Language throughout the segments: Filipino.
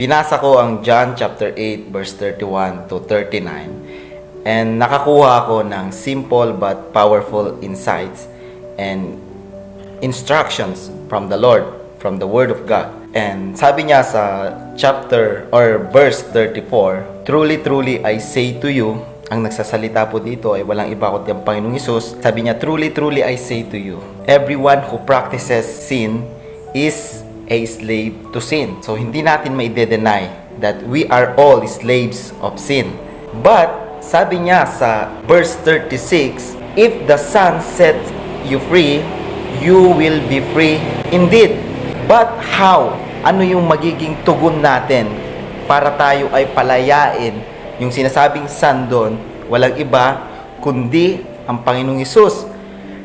Binasa ko ang John chapter 8 verse 31 to 39 and nakakuha ako ng simple but powerful insights and instructions from the Lord, from the Word of God. And sabi niya sa chapter or verse 34, "Truly, truly, I say to you," ang nagsasalita po dito ay walang iba kundi ang Panginoong Hesus. Sabi niya, "Truly, truly, I say to you, everyone who practices sin is a slave to sin." So, hindi natin maide-deny that we are all slaves of sin. But, sabi niya sa verse 36, "If the Son sets you free, you will be free indeed." But how? Ano yung magiging tugon natin para tayo ay palayain? Yung sinasabing Son doon, walang iba kundi ang Panginoong Hesus.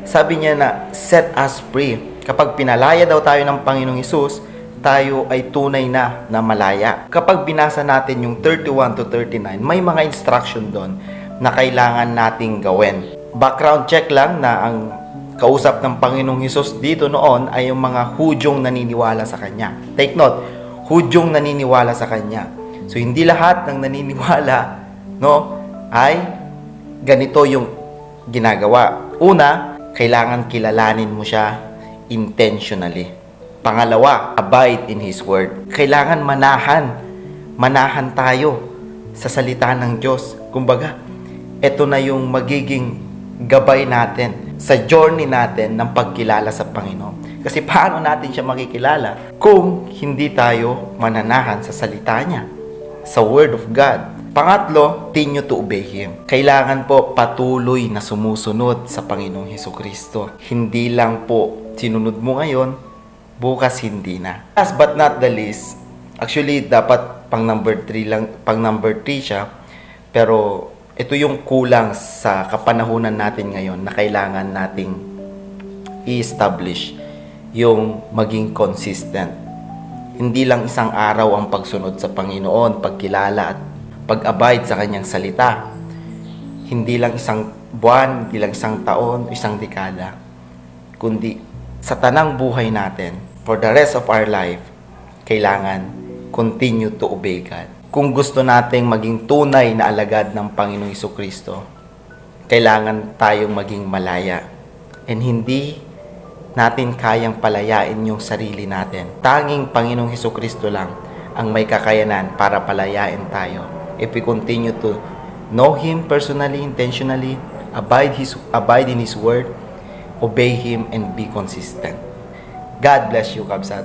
Sabi niya na, set us free. Kapag pinalaya daw tayo ng Panginoong Hesus, tayo ay tunay na malaya. Kapag binasa natin yung 31 to 39, may mga instruction doon na kailangan nating gawin. Background check lang na ang kausap ng Panginoong Hesus dito noon ay yung mga Hudyong naniniwala sa Kanya. Take note, Hudyong naniniwala sa Kanya. So, hindi lahat ng naniniwala, ay ganito yung ginagawa. Una, kailangan kilalanin mo siya intentionally. Pangalawa, abide in His Word. Kailangan manahan tayo sa salita ng Diyos. Kumbaga, ito na yung magiging gabay natin sa journey natin ng pagkilala sa Panginoon. Kasi paano natin siya makikilala kung hindi tayo mananahan sa salita niya, sa Word of God. Pangatlo, continue to obey Him. Kailangan po patuloy na sumusunod sa Panginoong Hesukristo. Hindi lang po sinunod mo ngayon, bukas hindi na. Last but not the least, actually dapat pang number 3 siya, pero ito yung kulang sa kapanahunan natin ngayon na kailangan nating i-establish yung maging consistent. Hindi lang isang araw ang pagsunod sa Panginoon, pagkilala at pag-abide sa Kanyang salita. Hindi lang isang buwan, hindi lang isang taon, isang dekada, kundi sa tanang buhay natin, for the rest of our life, kailangan continue to obey God. Kung gusto nating maging tunay na alagad ng Panginoong Hesukristo, kailangan tayong maging malaya. And hindi natin kayang palayain yung sarili natin. Tanging Panginoong Hesukristo lang ang may kakayanan para palayain tayo. If we continue to know Him personally, intentionally, abide in His Word, obey Him, and be consistent. God bless you, Kabsat.